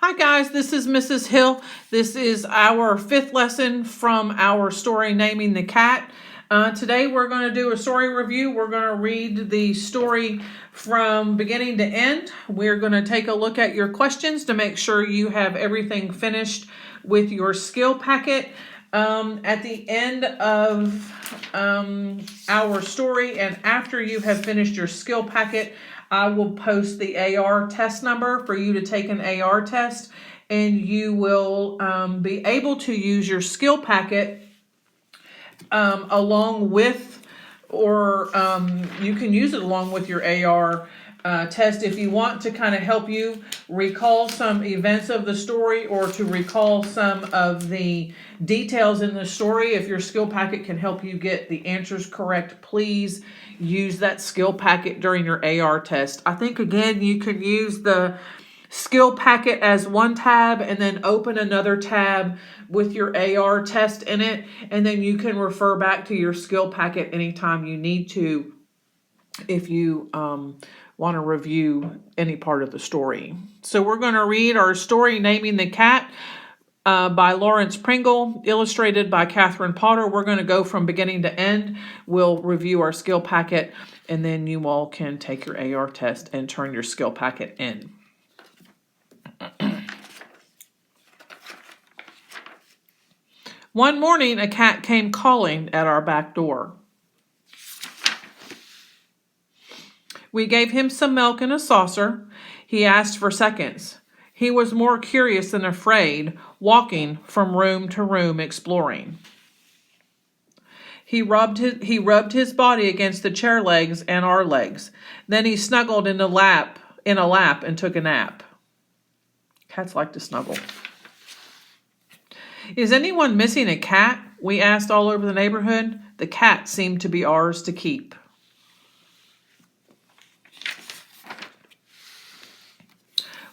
Hi guys, this is Mrs. Hill. This is our fifth lesson from our story Naming the Cat. Today we're going to do a story review. We're going to read the story from beginning to end. We're going to take a look at your questions to make sure you have everything finished with your skill packet. At the end of our story and after you have finished your skill packet, I will post the AR test number for you to take an AR test, and you will be able to use your skill packet along with, or you can use it along with your AR test if you want to kind of help you recall some events of the story or to recall some of the details in the story. If your skill packet can help you get the answers correct, please use that skill packet during your AR test. I think again you could use the skill packet as one tab and then open another tab with your AR test in it, and then you can refer back to your skill packet anytime you need to if you want to review any part of the story. So we're going to read our story Naming the Cat by Lawrence Pringle, illustrated by Catherine Potter. We're going to go from beginning to end. We'll review our skill packet, and then you all can take your AR test and turn your skill packet in. One morning, a cat came calling at our back door. We gave him some milk in a saucer. He asked for seconds. He was more curious than afraid, walking from room to room exploring. He rubbed his body against the chair legs and our legs. Then he snuggled in a lap and took a nap. Cats like to snuggle. Is anyone missing a cat? We asked all over the neighborhood. The cat seemed to be ours to keep.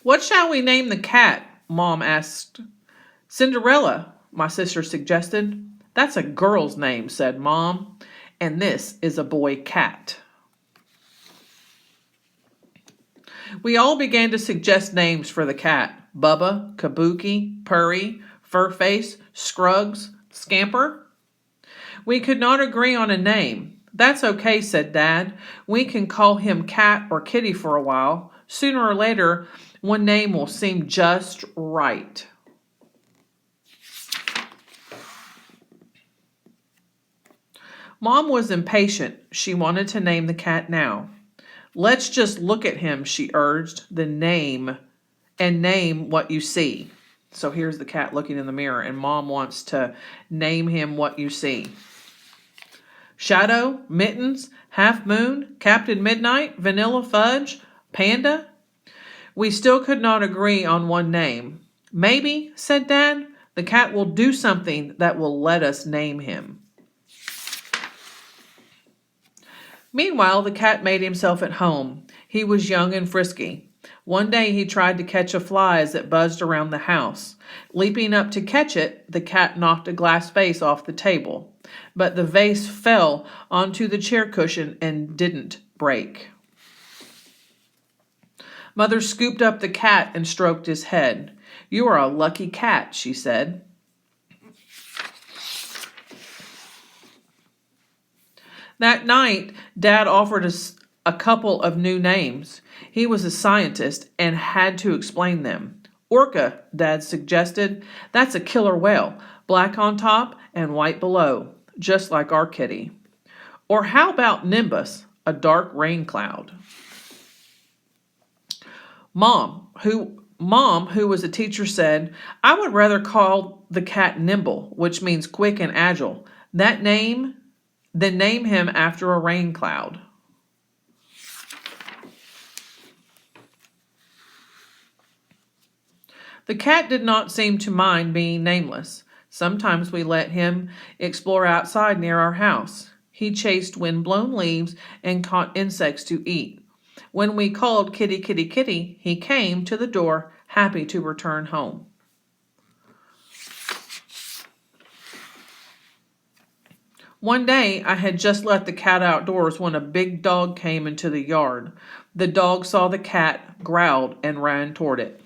What shall we name the cat? Mom asked. Cinderella, my sister suggested. That's a girl's name, said Mom. And this is a boy cat. We all began to suggest names for the cat. Bubba, Kabuki, Purry, Furface, Scruggs, Scamper. We could not agree on a name. That's okay, said Dad. We can call him Cat or Kitty for a while. Sooner or later, one name will seem just right. Mom was impatient. She wanted to name the cat now. Let's just look at him, she urged. Name what you see. So here's the cat looking in the mirror, and Mom wants to name him what you see. Shadow, Mittens, Half Moon, Captain Midnight, Vanilla Fudge, Panda. We still could not agree on one name. Maybe, said Dad, the cat will do something that will let us name him. Meanwhile, the cat made himself at home. He was young and frisky. One day he tried to catch a fly as it buzzed around the house. Leaping up to catch it, the cat knocked a glass vase off the table. But the vase fell onto the chair cushion and didn't break. Mother scooped up the cat and stroked his head. You are a lucky cat, she said. That night, Dad offered us a couple of new names. He was a scientist and had to explain them. Orca, Dad suggested. That's a killer whale, black on top and white below, just like our kitty. Or how about Nimbus, a dark rain cloud? Mom, who was a teacher, said, I would rather call the cat Nimble, which means quick and agile. Then name him after a rain cloud. The cat did not seem to mind being nameless. Sometimes we let him explore outside near our house. He chased wind-blown leaves and caught insects to eat. When we called Kitty, Kitty, Kitty, he came to the door, happy to return home. One day, I had just let the cat outdoors when a big dog came into the yard. The dog saw the cat, growled, and ran toward it.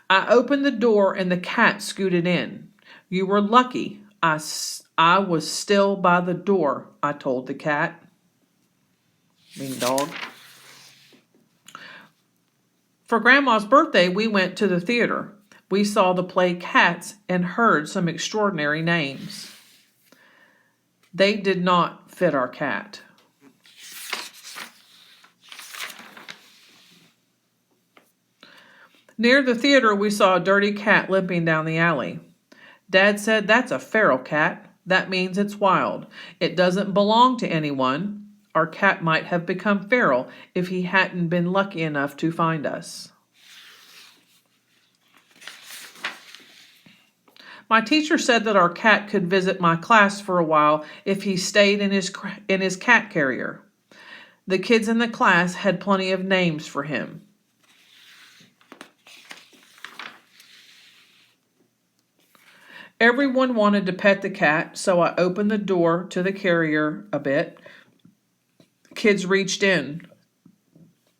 I opened the door and the cat scooted in. You were lucky. I was still by the door, I told the cat. Mean dog. For Grandma's birthday, we went to the theater. We saw the play Cats and heard some extraordinary names. They did not fit our cat. Near the theater, we saw a dirty cat limping down the alley. Dad said, "That's a feral cat. That means it's wild. It doesn't belong to anyone. Our cat might have become feral if he hadn't been lucky enough to find us." My teacher said that our cat could visit my class for a while if he stayed in his cat carrier. The kids in the class had plenty of names for him. Everyone wanted to pet the cat, so I opened the door to the carrier a bit. Kids reached in.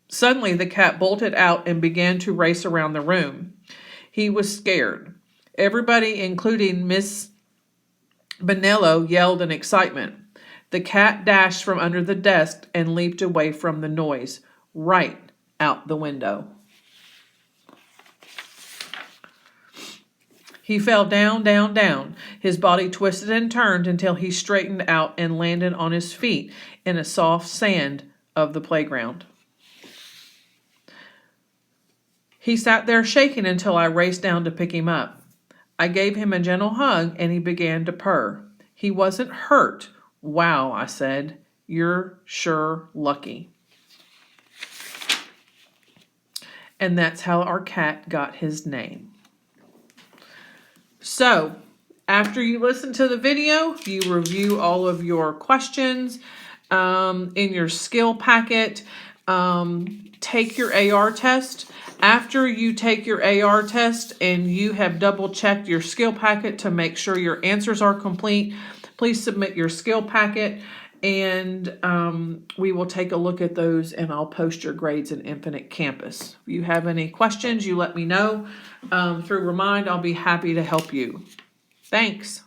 Suddenly, the cat bolted out and began to race around the room. He was scared. Everybody, including Miss Bonello, yelled in excitement. The cat dashed from under the desk and leaped away from the noise, right out the window. He fell down, down, down. His body twisted and turned until he straightened out and landed on his feet in the soft sand of the playground. He sat there shaking until I raced down to pick him up. I gave him a gentle hug and he began to purr. He wasn't hurt. "Wow," I said. "You're sure lucky." And that's how our cat got his name. So, after you listen to the video, you review all of your questions in your skill packet. Take your AR test. After you take your AR test and you have double checked your skill packet to make sure your answers are complete, please submit your skill packet and we will take a look at those and I'll post your grades in Infinite Campus. If you have any questions, you let me know. Through Remind, I'll be happy to help you. Thanks.